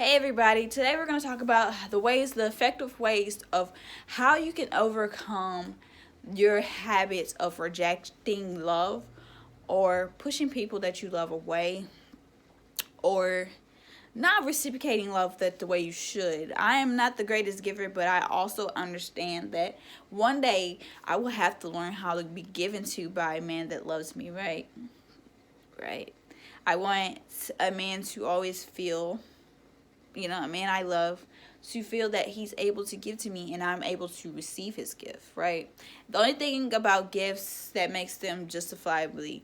Hey everybody, today we're going to talk about the effective ways of how you can overcome your habits of rejecting love or pushing people that you love away or not reciprocating love that the way you should. I am not the greatest giver, but I also understand that one day I will have to learn how to be given to by a man that loves me, right? Right. I want a man to always feel, a man I love, to feel that he's able to give to me and I'm able to receive his gift, right? The only thing about gifts that makes them justifiably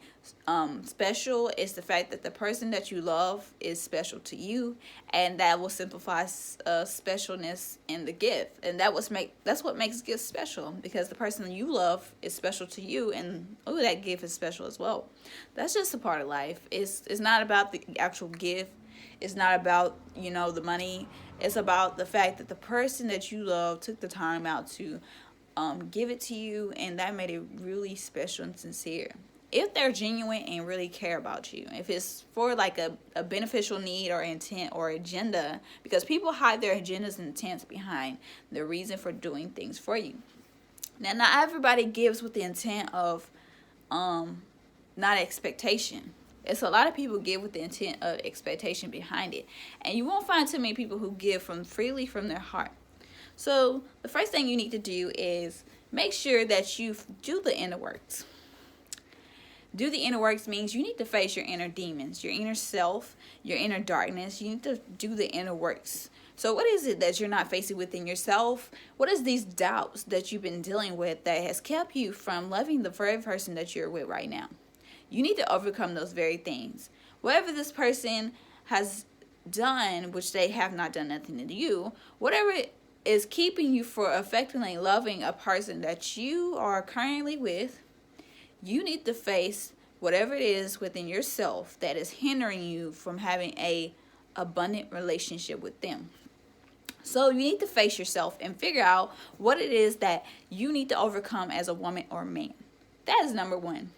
special is the fact that the person that you love is special to you, and that will simplify specialness in the gift, and that's what makes gifts special, because the person you love is special to you, and that gift is special as well. That's just a part of life. It's not about the actual gift. It's not about, the money. It's about the fact that the person that you love took the time out to give it to you, and that made it really special and sincere. If they're genuine and really care about you, if it's for like a beneficial need or intent or agenda, because people hide their agendas and intents behind the reason for doing things for you. Now, not everybody gives with the intent of not expectation. It's a lot of people give with the intent of expectation behind it. And you won't find too many people who give freely from their heart. So the first thing you need to do is make sure that you do the inner works. Do the inner works means you need to face your inner demons, your inner self, your inner darkness. You need to do the inner works. So what is it that you're not facing within yourself? What is these doubts that you've been dealing with that has kept you from loving the very person that you're with right now? You need to overcome those very things. Whatever this person has done, which they have not done nothing to you, whatever is keeping you from effectively loving a person that you are currently with, you need to face whatever it is within yourself that is hindering you from having a abundant relationship with them. So you need to face yourself and figure out what it is that you need to overcome as a woman or man. That is number one.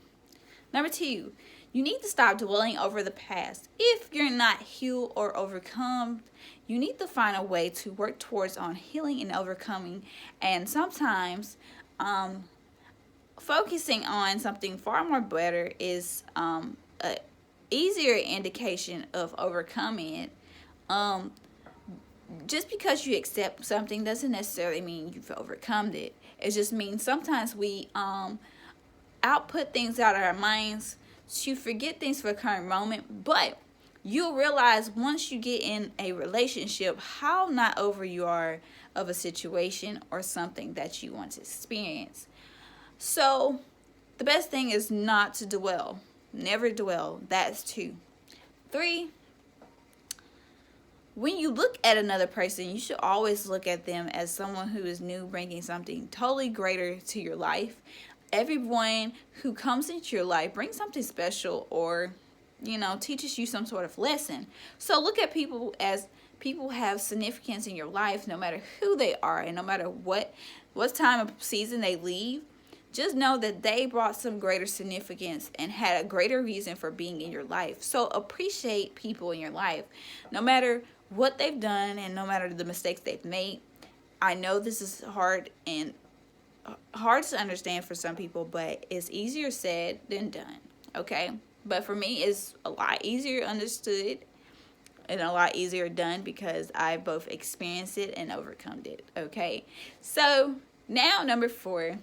Number two, you need to stop dwelling over the past. If you're not healed or overcome, you need to find a way to work towards on healing and overcoming. And sometimes focusing on something far more better is a easier indication of overcoming it. Just because you accept something doesn't necessarily mean you've overcome it. It just means sometimes we output things out of our minds to forget things for a current moment, but you'll realize once you get in a relationship how not over you are of a situation or something that you want to experience. So the best thing is not to dwell. Never dwell. That's 2. 3, when you look at another person, you should always look at them as someone who is new, bringing something totally greater to your life. Everyone who comes into your life brings something special or, teaches you some sort of lesson. So look at people as people have significance in your life, no matter who they are and no matter what time of season they leave. Just know that they brought some greater significance and had a greater reason for being in your life. So appreciate people in your life, no matter what they've done and no matter the mistakes they've made. I know this is hard to understand for some people, but it's easier said than done, okay? But for me, it's a lot easier understood and a lot easier done because I both experienced it and overcome it, okay? So now, number 4,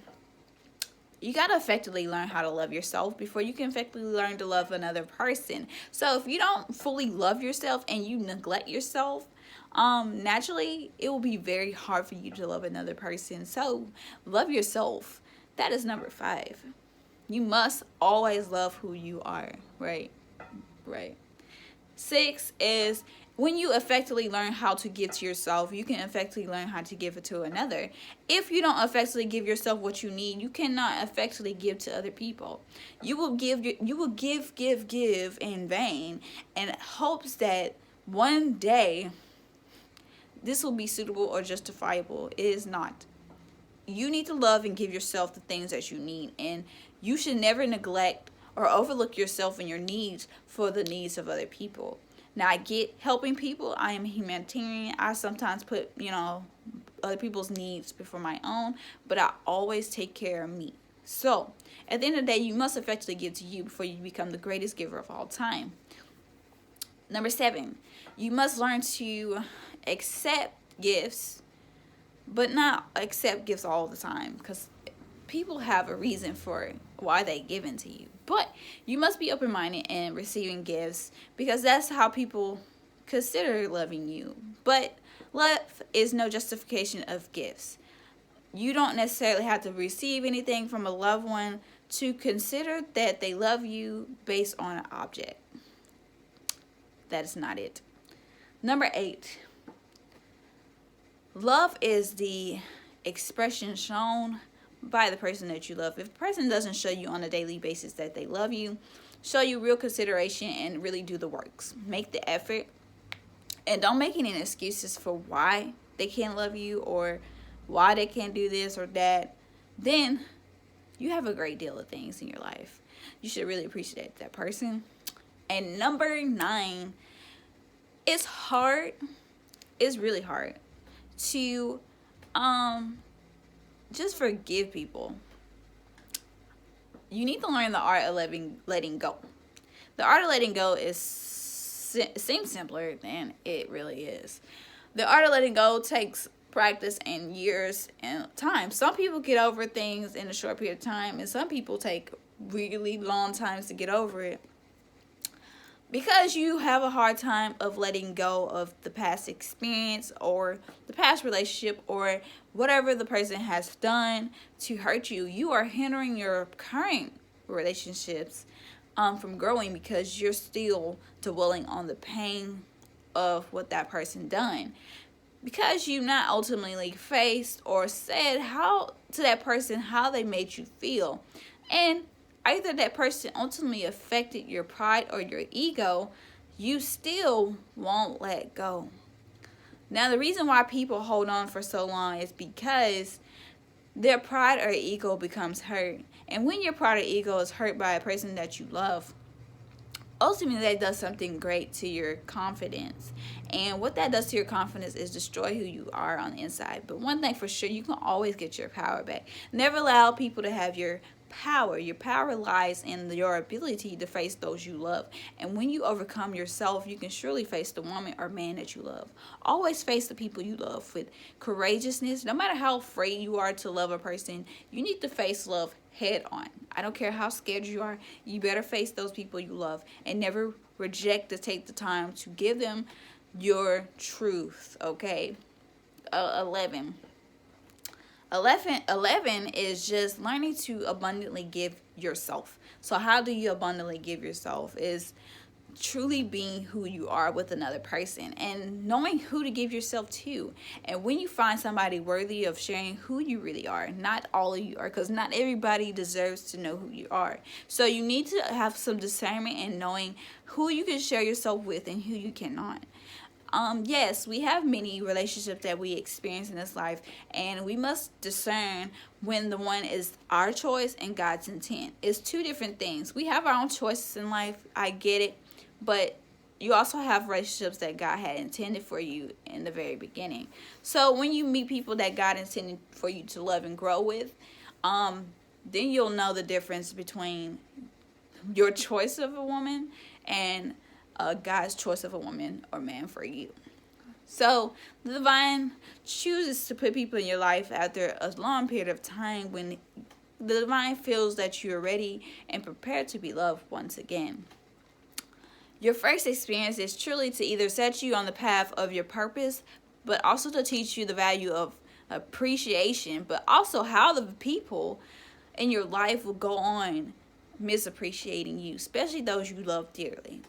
you got to effectively learn how to love yourself before you can effectively learn to love another person. So if you don't fully love yourself and you neglect yourself, naturally it will be very hard for you to love another person. So love yourself. That is number 5. You must always love who you are, right? 6 is when you effectively learn how to give to yourself, you can effectively learn how to give it to another. If you don't effectively give yourself what you need, you cannot effectively give to other people. You will give in vain in hopes that one day this will be suitable or justifiable. It is not. You need to love and give yourself the things that you need, and you should never neglect or overlook yourself and your needs for the needs of other people. Now, I get helping people. I am a humanitarian. I sometimes put, other people's needs before my own, but I always take care of me. So, at the end of the day, you must effectively give to you before you become the greatest giver of all time. Number 7, you must learn to accept gifts, but not accept gifts all the time, because people have a reason for why they give into you. But you must be open-minded in receiving gifts, because that's how people consider loving you. But love is no justification of gifts. You don't necessarily have to receive anything from a loved one to consider that they love you based on an object. That is not it. Number 8, love is the expression shown by the person that you love. If a person doesn't show you on a daily basis that they love you, show you real consideration and really do the works. Make the effort, and don't make any excuses for why they can't love you or why they can't do this or that. Then you have a great deal of things in your life. You should really appreciate that person. And number 9, it's hard. It's really hard to just forgive people. You need to learn the art of letting go. The art of letting go seems simpler than it really is. The art of letting go takes practice and years and time. Some people get over things in a short period of time, and some people take really long times to get over it, because you have a hard time of letting go of the past experience or the past relationship or whatever the person has done to hurt you. You are hindering your current relationships from growing, because you're still dwelling on the pain of what that person done, because you not ultimately faced or said to that person how they made you feel. And either that person ultimately affected your pride or your ego, you still won't let go. Now, the reason why people hold on for so long is because their pride or ego becomes hurt. And when your pride or ego is hurt by a person that you love, ultimately that does something great to your confidence. And what that does to your confidence is destroy who you are on the inside. But one thing for sure, you can always get your power back. Never allow people to have your power. Your power lies in your ability to face those you love. And when you overcome yourself, you can surely face the woman or man that you love. Always face the people you love with courageousness. No matter how afraid you are to love a person, you need to face love head on. I don't care how scared you are, you better face those people you love, and never reject to take the time to give them your truth. Okay. 11 is just learning to abundantly give yourself. So how do you abundantly give yourself? Is truly being who you are with another person and knowing who to give yourself to. And when you find somebody worthy of sharing who you really are, not all of you are, because not everybody deserves to know who you are. So you need to have some discernment in knowing who you can share yourself with and who you cannot. Yes, we have many relationships that we experience in this life, and we must discern when the one is our choice and God's intent. It's two different things. We have our own choices in life, I get it, but you also have relationships that God had intended for you in the very beginning. So when you meet people that God intended for you to love and grow with, then you'll know the difference between your choice of a woman and God's choice of a woman or man for you. So the divine chooses to put people in your life after a long period of time when the divine feels that you're ready and prepared to be loved once again. Your first experience is truly to either set you on the path of your purpose, but also to teach you the value of appreciation, but also how the people in your life will go on misappreciating you, especially those you love dearly.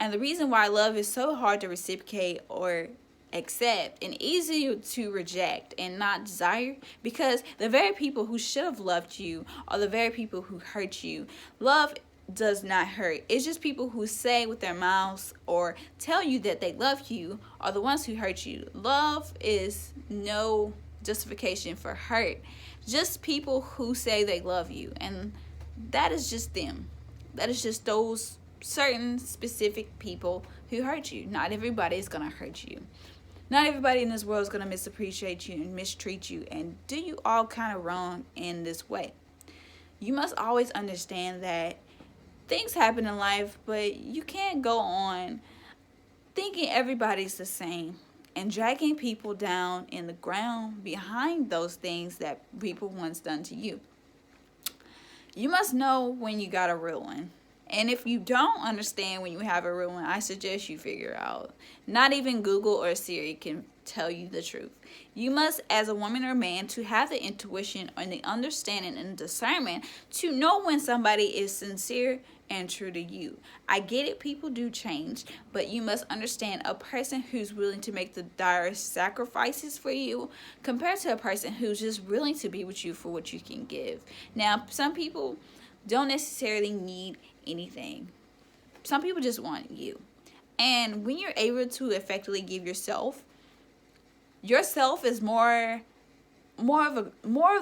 And the reason why love is so hard to reciprocate or accept and easy to reject and not desire, because the very people who should have loved you are the very people who hurt you. Love does not hurt. It's just people who say with their mouths or tell you that they love you are the ones who hurt you. Love is no justification for hurt. Just people who say they love you, and that is just them. That is just those certain specific people who hurt you. Not everybody is going to hurt you. Not everybody in this world is going to misappreciate you and mistreat you and do you all kind of wrong in this way. You must always understand that things happen in life, but you can't go on thinking everybody's the same and dragging people down in the ground behind those things that people once done to you. You must know when you got a real one. And if you don't understand when you have a real one, I suggest you figure out. Not even Google or Siri can tell you the truth. You must, as a woman or man, to have the intuition and the understanding and discernment to know when somebody is sincere and true to you. I get it, people do change, but you must understand a person who's willing to make the direst sacrifices for you compared to a person who's just willing to be with you for what you can give. Now, some people don't necessarily need anything. Some people just want you. And when you're able to effectively give yourself is more of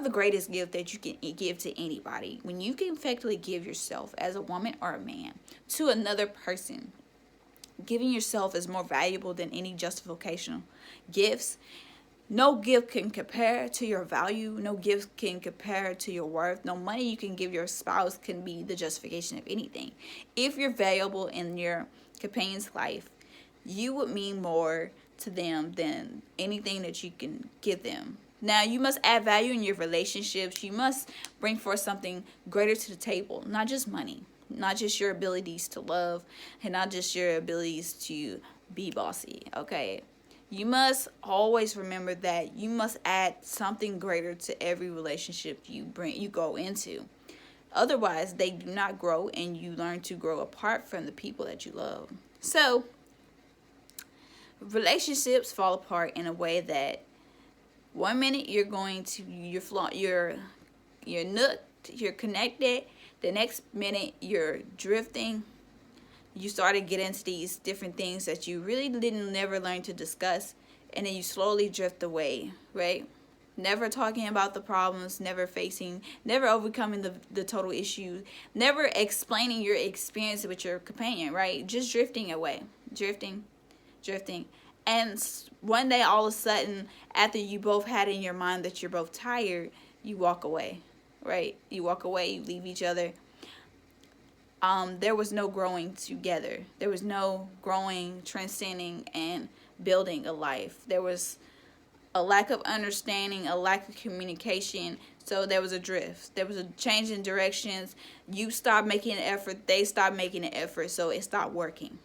the greatest gift that you can give to anybody. When you can effectively give yourself as a woman or a man to another person, giving yourself is more valuable than any justificational gifts. No gift can compare to your value. No gift can compare to your worth. No money you can give your spouse can be the justification of anything. If you're valuable in your companion's life, you would mean more to them than anything that you can give them. Now, you must add value in your relationships. You must bring forth something greater to the table, not just money, not just your abilities to love, and not just your abilities to be bossy, okay? You must always remember that you must add something greater to every relationship you go into. Otherwise, they do not grow, and you learn to grow apart from the people that you love. So, relationships fall apart in a way that one minute you're connected, the next minute you're drifting. You start to get into these different things that you really never learn to discuss, and then you slowly drift away, right? Never talking about the problems, never overcoming the total issue, never explaining your experience with your companion, right? Just drifting away, drifting. And one day, all of a sudden, after you both had in your mind that you're both tired, you walk away, right? You walk away, you leave each other. There was no growing together. There was no growing, transcending, and building a life. There was a lack of understanding, a lack of communication. So there was a drift. There was a change in directions. You stopped making an effort. They stopped making an effort. So it stopped working.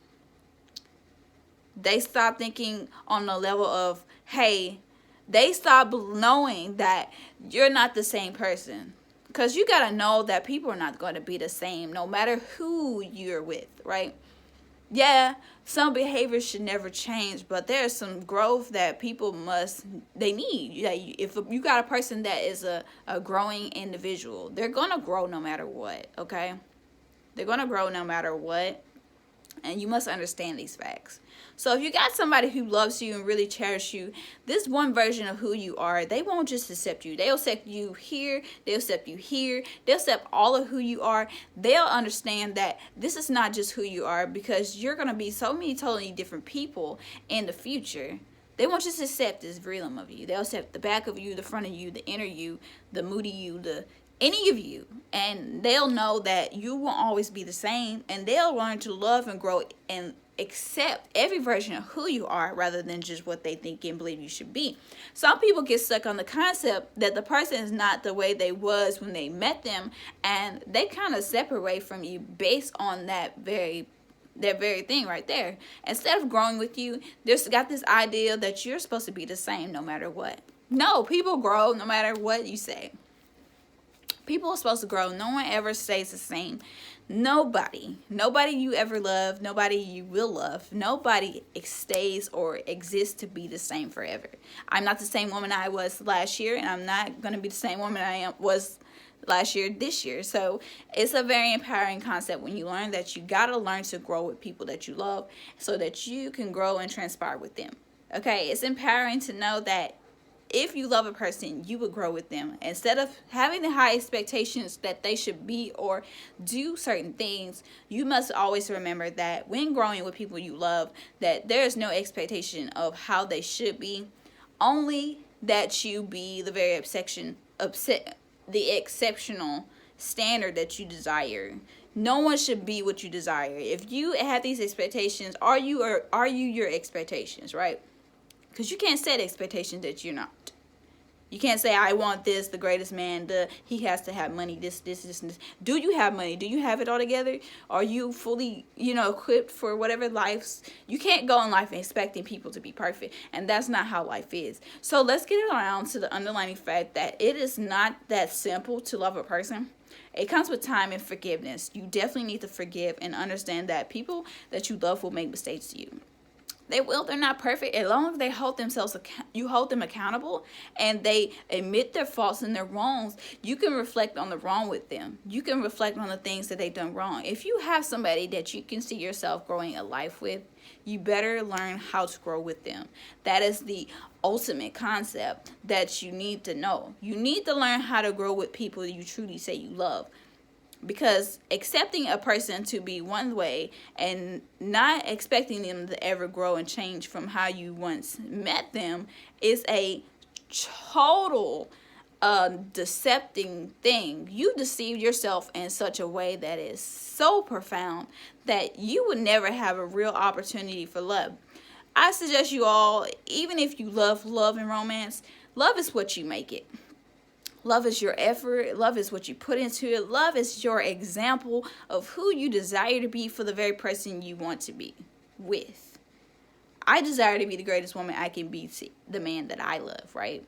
They stopped thinking on the level of, hey, they stopped knowing that you're not the same person. Because you got to know that people are not going to be the same no matter who you're with, right? Yeah, some behaviors should never change, but there's some growth that people need. If you got a person that is a growing individual, they're going to grow no matter what, okay? They're going to grow no matter what, and you must understand these facts. So if you got somebody who loves you and really cherishes you, this one version of who you are, they won't just accept you. They'll accept you here. They'll accept you here. They'll accept all of who you are. They'll understand that this is not just who you are, because you're going to be so many totally different people in the future. They won't just accept this realm of you. They'll accept the back of you, the front of you, the inner you, the moody you, any of you. And they'll know that you won't always be the same. And they'll learn to love and grow and accept every version of who you are rather than just what they think and believe you should be. Some people get stuck on the concept that the person is not the way they was when they met them, and they kind of separate from you based on that very thing right there. Instead of growing with you, they've got this idea that you're supposed to be the same no matter what. No, people grow no matter what you say. People are supposed to grow. No one ever stays the same. Nobody you ever love, nobody you will love, nobody stays or exists to be the same forever. I'm not the same woman I was last year, and I'm not going to be the same woman I was last year this year. So it's a very empowering concept when you learn that you got to learn to grow with people that you love so that you can grow and transpire with them. Okay, it's empowering to know that if you love a person, you would grow with them. Instead of having the high expectations that they should be or do certain things, you must always remember that when growing with people you love, that there is no expectation of how they should be, only that you be the very the exceptional standard that you desire. No one should be what you desire. If you have these expectations, are you your expectations, right? Because you can't set expectations that you're not. You can't say, I want this, the greatest man, he has to have money, this, and this. Do you have money? Do you have it all together? Are you fully, equipped for whatever life's... You can't go in life expecting people to be perfect. And that's not how life is. So let's get around to the underlying fact that it is not that simple to love a person. It comes with time and forgiveness. You definitely need to forgive and understand that people that you love will make mistakes to you. They're not perfect. As long as they hold themselves, you hold them accountable, and they admit their faults and their wrongs, you can reflect on the wrong with them. You can reflect on the things that they've done wrong. If you have somebody that you can see yourself growing a life with, you better learn how to grow with them. That is the ultimate concept that you need to know. You need to learn how to grow with people you truly say you love. Because accepting a person to be one way and not expecting them to ever grow and change from how you once met them is a total decepting thing. You deceive yourself in such a way that is so profound that you would never have a real opportunity for love. I suggest you all, even if you love and romance, love is what you make it. Love is your effort. Love is what you put into it. Love is your example of who you desire to be for the very person you want to be with. I desire to be the greatest woman I can be to the man that I love, right?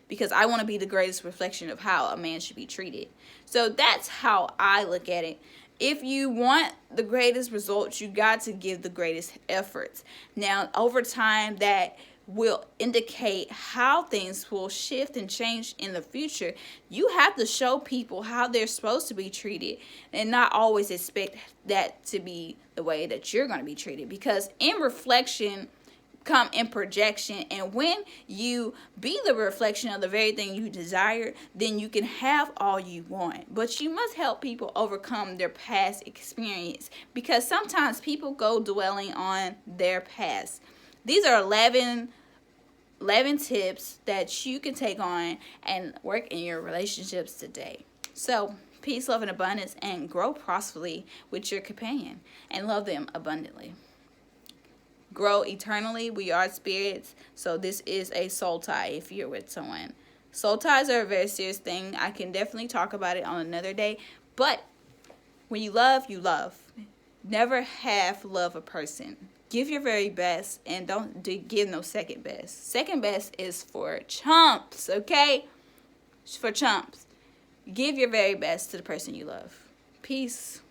Because I want to be the greatest reflection of how a man should be treated. So that's how I look at it. If you want the greatest results, you got to give the greatest efforts. Now, over time, that will indicate how things will shift and change in the future. You have to show people how they're supposed to be treated and not always expect that to be the way that you're going to be treated, because in reflection come in projection, and when you be the reflection of the very thing you desire, then you can have all you want. But you must help people overcome their past experience, because sometimes people go dwelling on their past. These are 11 tips that you can take on and work in your relationships today. So, peace, love, and abundance, and grow prosperously with your companion and love them abundantly. Grow eternally. We are spirits, so this is a soul tie if you're with someone. Soul ties are a very serious thing. I can definitely talk about it on another day, but when you love, you love. Never half love a person. Give your very best, and don't give no second best. Second best is for chumps, okay? It's for chumps. Give your very best to the person you love. Peace.